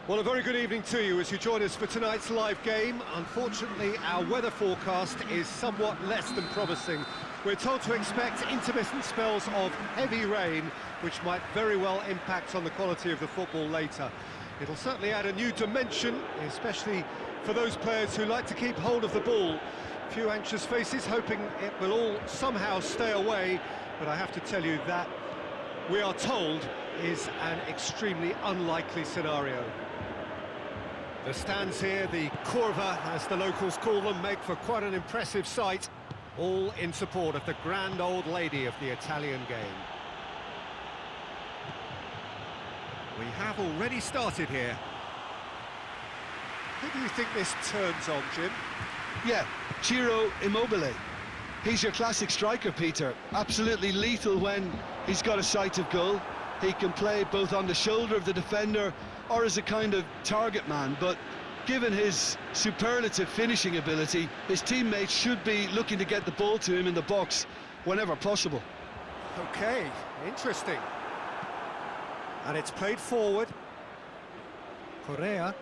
Well, a very good evening to you as you join us for tonight's live game. Unfortunately, our weather forecast is somewhat less than promising. We're told to expect intermittent spells of heavy rain, which might very well impact on the quality of the football later. It'll certainly add a new dimension, especially for those players who like to keep hold of the ball. A few anxious faces hoping it will all somehow stay away, but I have to tell you that we are told is an extremely unlikely scenario. The stands here, the curva, as the locals call them, make for quite an impressive sight, all in support of the grand old lady of the Italian game. We have already started here. Who do you think this turns on, Jim? Yeah, Ciro Immobile. He's your classic striker, Peter. Absolutely lethal when he's got a sight of goal. He can play both on the shoulder of the defender or as a kind of target man, but given his superlative finishing ability, his teammates should be looking to get the ball to him in the box whenever possible. Okay, interesting. And it's played forward. Correa.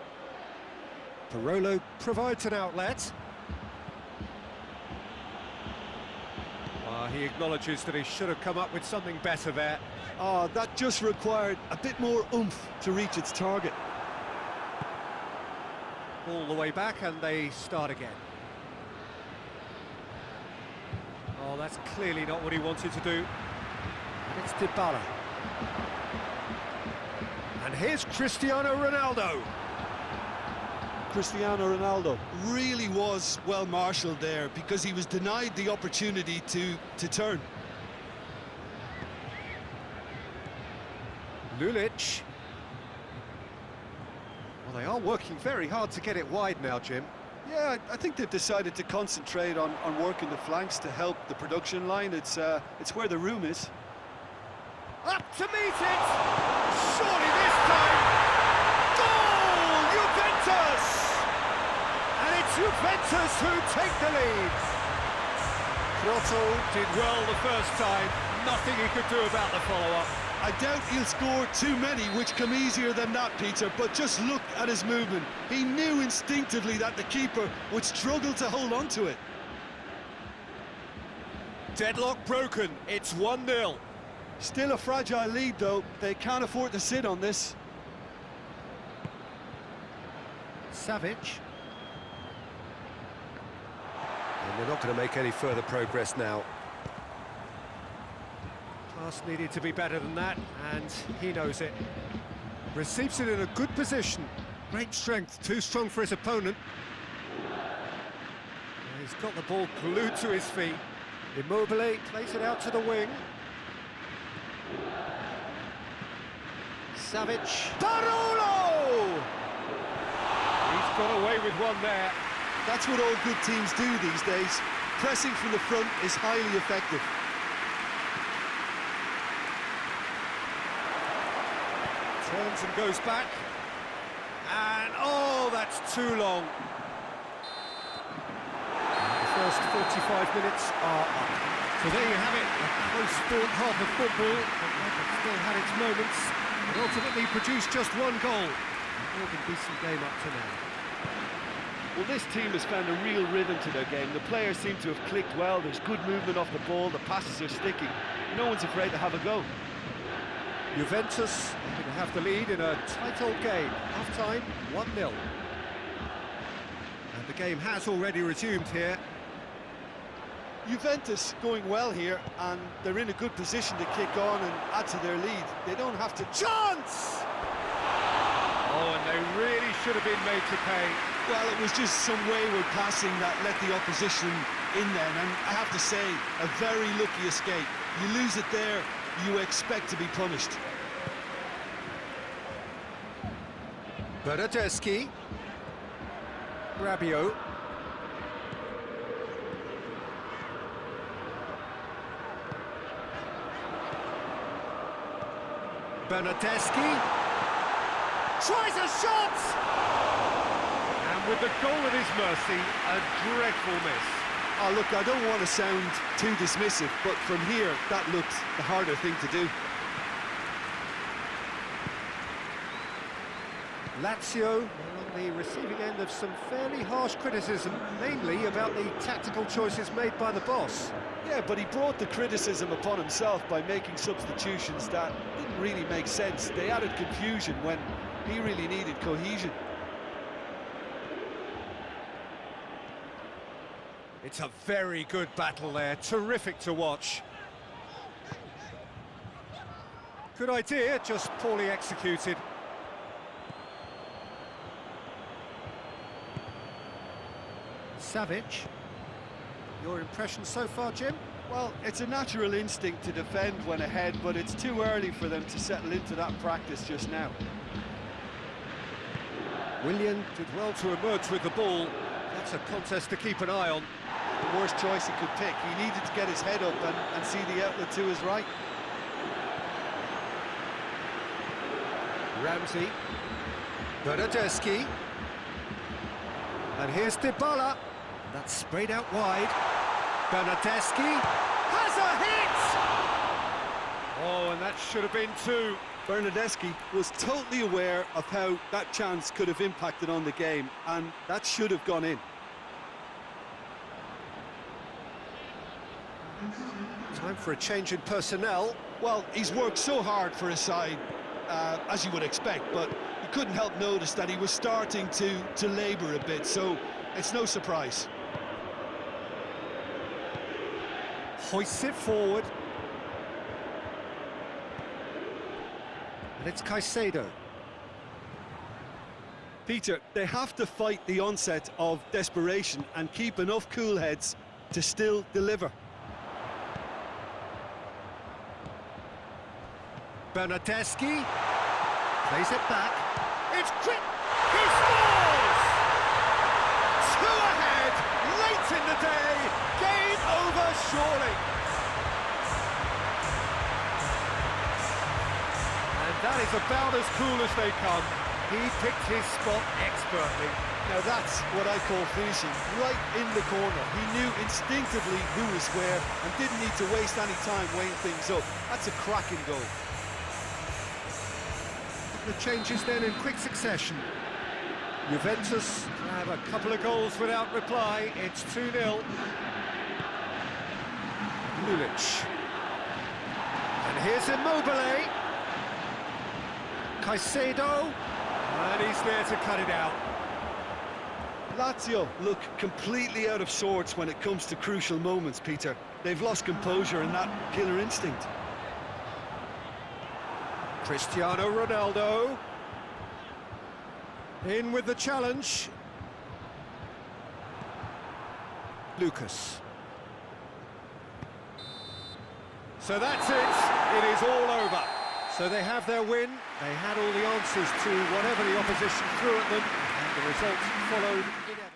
Parolo provides an outlet. He acknowledges that he should have come up with something better there. That just required a bit more oomph to reach its target. All the way back and they start again. Oh, that's clearly not what he wanted to do. It's Dybala. And here's Cristiano Ronaldo. Cristiano Ronaldo really was well marshalled there because he was denied the opportunity to turn. Lulic. Well, they are working very hard to get it wide now, Jim. Yeah, I think they've decided to concentrate on working the flanks to help the production line. It's where the room is. Up to meet it! Surely this time! Goal! Juventus! And it's Juventus who take the lead. Crotto did well the first time. Nothing he could do about the follow-up. I doubt he'll score too many, which come easier than that, Peter, but just look at his movement. He knew instinctively that the keeper would struggle to hold on to it. Deadlock broken, it's 1-0. Still a fragile lead, though. They can't afford to sit on this. Savic. And they're not going to make any further progress now. Pass needed to be better than that, and he knows it. Receives it in a good position. Great strength, too strong for his opponent. He's got the ball glued to his feet. Immobile plays it out to the wing. Savic. Parolo! He's got away with one there. That's what all good teams do these days. Pressing from the front is highly effective. Turns and goes back. And, oh, that's too long. The first 45 minutes are up. So there you have it, a close-fought half of football, but still had its moments, and ultimately produced just one goal. More than decent game up to now. Well, this team has found a real rhythm to their game. The players seem to have clicked well. There's good movement off the ball. The passes are sticking. No one's afraid to have a go. Juventus going to have the lead in a tight old game. Half-time, 1-0. And the game has already resumed here. Juventus going well here, and they're in a good position to kick on and add to their lead. They don't have to... Chance! Oh, and they really should have been made to pay. Well, it was just some wayward passing that let the opposition in then, and I have to say, a very lucky escape. You lose it there, you expect to be punished. Bernardeschi. Rabiot. Bernardeschi tries a shot! And with the goal at his mercy, a dreadful miss. Oh, look, I don't want to sound too dismissive, but from here, that looked the harder thing to do. Lazio are on the receiving end of some fairly harsh criticism, mainly about the tactical choices made by the boss. Yeah, but he brought the criticism upon himself by making substitutions that didn't really make sense. They added confusion when he really needed cohesion. It's a very good battle there, terrific to watch. Good idea, just poorly executed. Savage. Your impression so far, Jim? Well, it's a natural instinct to defend when ahead, but it's too early for them to settle into that practice just now. Willian did well to emerge with the ball. That's a contest to keep an eye on. The worst choice he could pick. He needed to get his head up and see the outlet to his right. Ramsey. Bernardeschi. And here's Dybala. That's sprayed out wide. Bernardeschi has a hit! Oh, and that should have been two. Bernardeschi was totally aware of how that chance could have impacted on the game, and that should have gone in. Time for a change in personnel. Well, he's worked so hard for his side, as you would expect, but you couldn't help notice that he was starting to labour a bit, so it's no surprise. Hoists it forward. And it's Caicedo. Peter, they have to fight the onset of desperation and keep enough cool heads to still deliver. Bernardeschi plays it back. It's quick. He scores! Two ahead, late in the day. Game over, surely. And that is about as cool as they come. He picked his spot expertly. Now that's what I call finishing, right in the corner. He knew instinctively who was where and didn't need to waste any time weighing things up. That's a cracking goal. The changes then in quick succession. Juventus have a couple of goals without reply. It's 2-0. Lulic. And here's Immobile. Caicedo. And he's there to cut it out. Lazio look completely out of sorts when it comes to crucial moments, Peter. They've lost composure and that killer instinct. Cristiano Ronaldo. In with the challenge. Lucas. So that's it. It is all over. So they have their win. They had all the answers to whatever the opposition threw at them, and the result followed inevitably.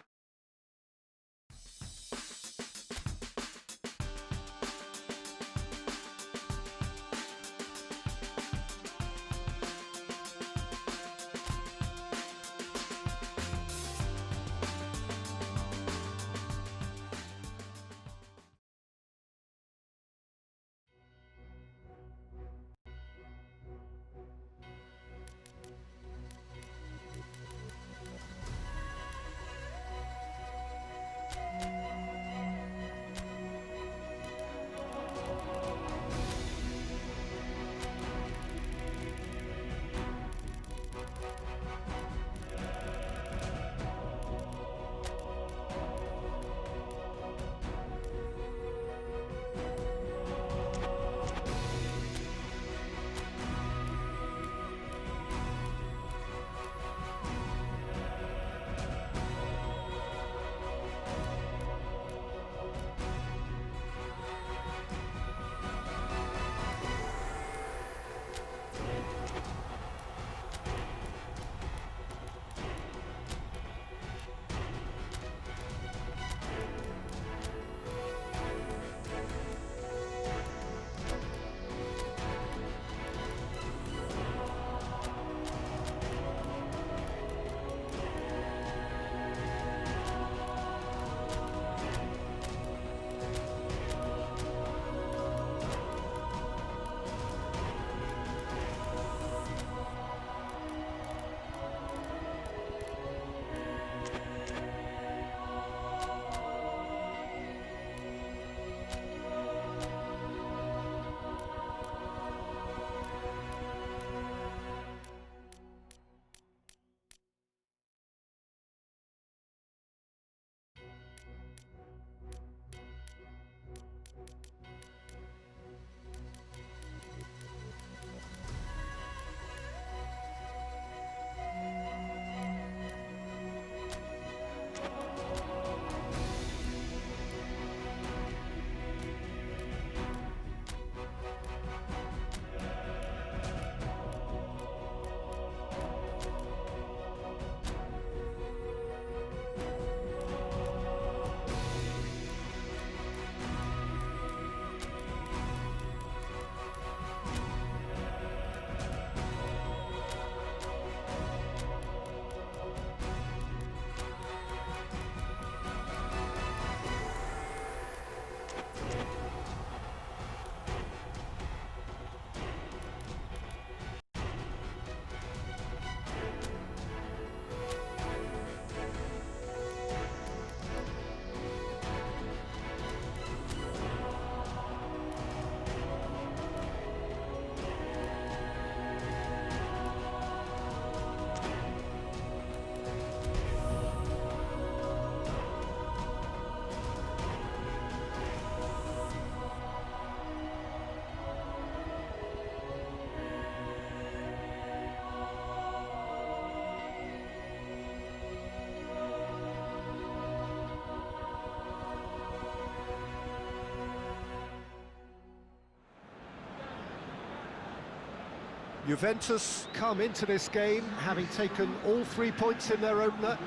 Juventus come into this game having taken all 3 points in their opener.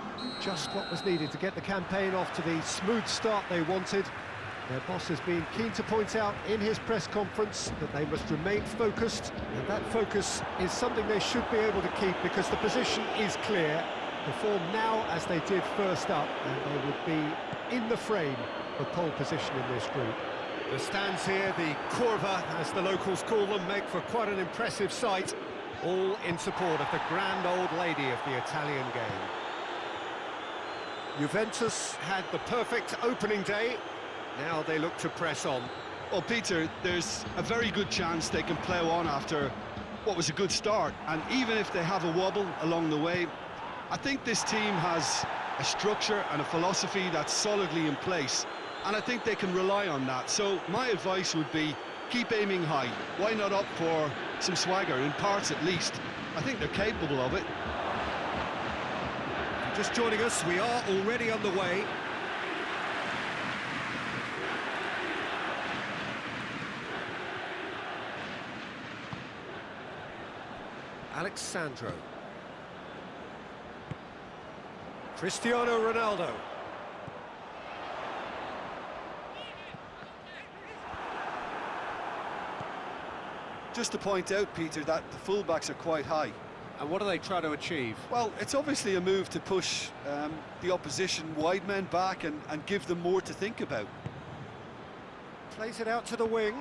Just what was needed to get the campaign off to the smooth start they wanted. Their boss has been keen to point out in his press conference that they must remain focused, and that focus is something they should be able to keep because the position is clear. Perform now as they did first up, and they would be in the frame for pole position in this group. The stands here, the curva, as the locals call them, make for quite an impressive sight, all in support of the grand old lady of the Italian game. Juventus had the perfect opening day. Now they look to press on. Well, Peter, there's a very good chance they can plough on after what was a good start. And even if they have a wobble along the way, I think this team has a structure and a philosophy that's solidly in place. And I think they can rely on that. So my advice would be, keep aiming high. Why not up for some swagger, in parts at least? I think they're capable of it. Just joining us, we are already underway. Alexandro. Cristiano Ronaldo. Just to point out, Peter, that the fullbacks are quite high. And what do they try to achieve? Well, it's obviously a move to push the opposition wide men back and give them more to think about. Plays it out to the wing.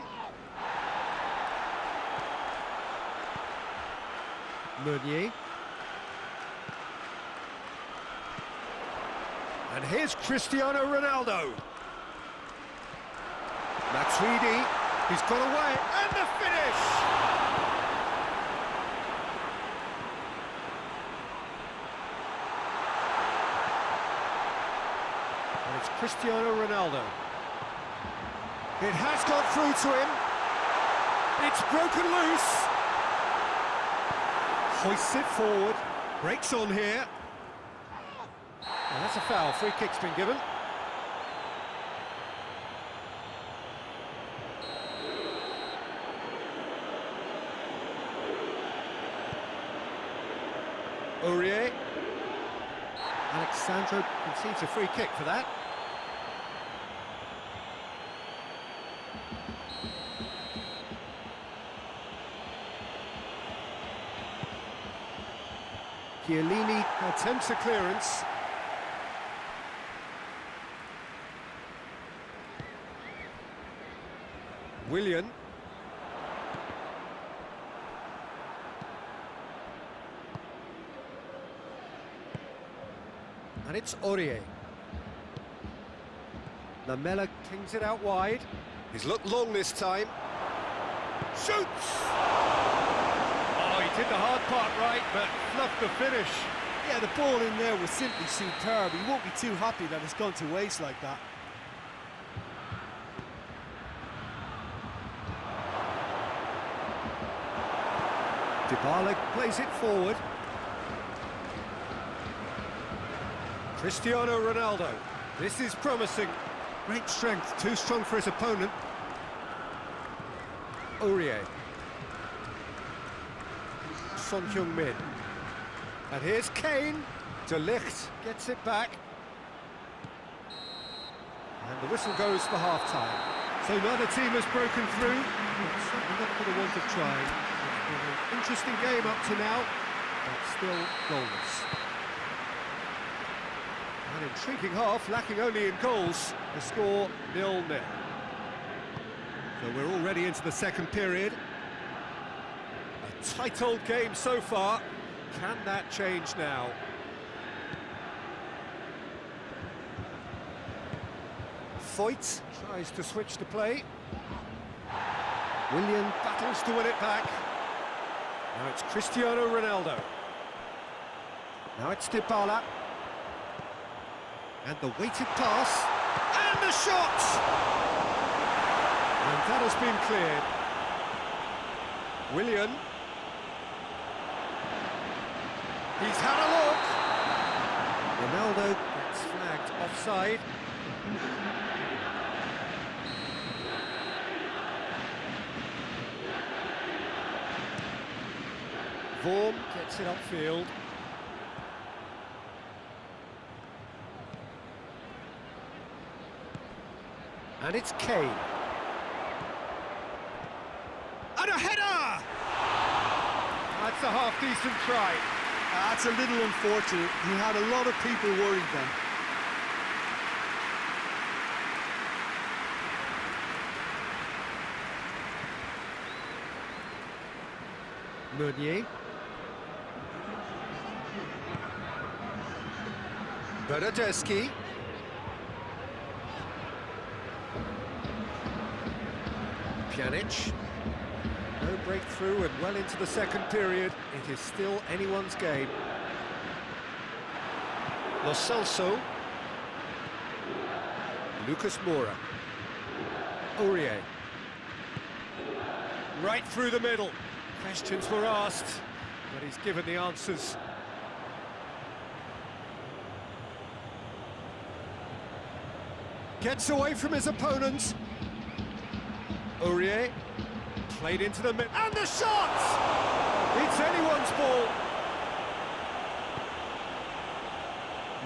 Meunier. And here's Cristiano Ronaldo. Matuidi, he's got away, and the finish! And it's Cristiano Ronaldo. It has got through to him. It's broken loose. Hoists it forward, breaks on here. And that's a foul, free kick's been given. Aurier. Alexandro concedes a free kick for that. Chiellini attempts a clearance. Willian. And it's Aurier. Lamela kings it out wide. He's looked long this time. Shoots! Oh, he did the hard part right, but fluffed the finish. Yeah, the ball in there was simply superb. He won't be too happy that it's gone to waste like that. Dybala plays it forward. Cristiano Ronaldo. This is promising. Great strength, too strong for his opponent. Aurier. Son Heung-min. And here's Kane. De Ligt gets it back. And the whistle goes for half-time. So neither team has broken through. But certainly not for the want of trying. It's been an interesting game up to now, but still goalless. An intriguing half, lacking only in goals. The score 0-0. So we're already into the second period. A tight old game so far. Can that change now? Foyt tries to switch the play. Willian battles to win it back. Now it's Cristiano Ronaldo. Now it's Dybala. And the weighted pass. And the shot! And that has been cleared. Willian. He's had a look. Ronaldo gets flagged offside. Vorm gets it upfield. And it's Kane. And a header! That's a half-decent try. That's a little unfortunate. He had a lot of people worried then. Meunier. Bernardeschi. Pjanic. No breakthrough and well into the second period. It is still anyone's game. Lo Celso. Lucas Moura. Aurier. Right through the middle. Questions were asked, but he's given the answers. Gets away from his opponents. Aurier. Played into the middle. And the shot! It's anyone's ball.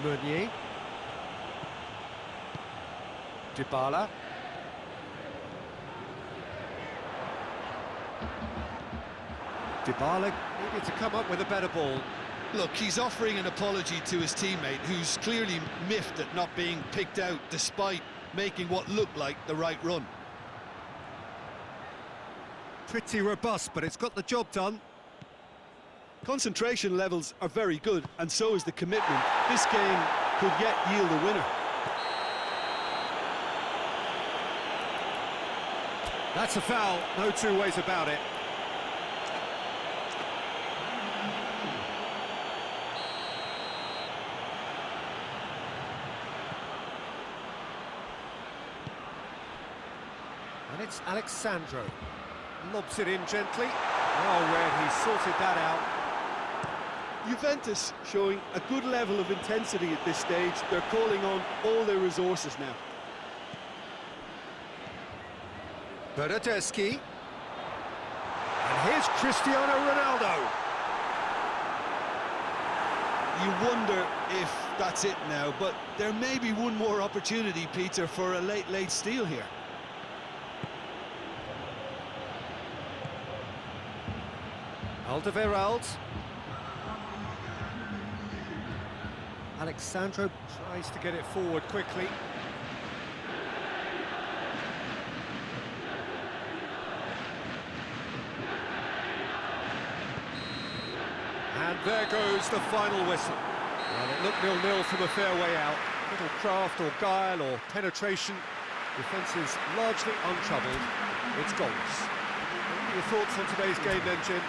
Meunier. Dybala. Dybala needed to come up with a better ball. Look, he's offering an apology to his teammate, who's clearly miffed at not being picked out despite making what looked like the right run. Pretty robust, but it's got the job done. Concentration levels are very good, and so is the commitment. This game could yet yield a winner. That's a foul, no two ways about it. And it's Alexandro. Lobs it in gently. Oh, where he sorted that out. Juventus showing a good level of intensity at this stage. They're calling on all their resources now. Bernardeschi. And here's Cristiano Ronaldo. You wonder if that's it now, but there may be one more opportunity, Peter, for a late steal here. Alderweireld. Alexandro tries to get it forward quickly. And there goes the final whistle. Well, it looked 0-0 from a fair way out. Little craft or guile or penetration. Defence is largely untroubled. It's goals. What are your thoughts on today's game then, Jim?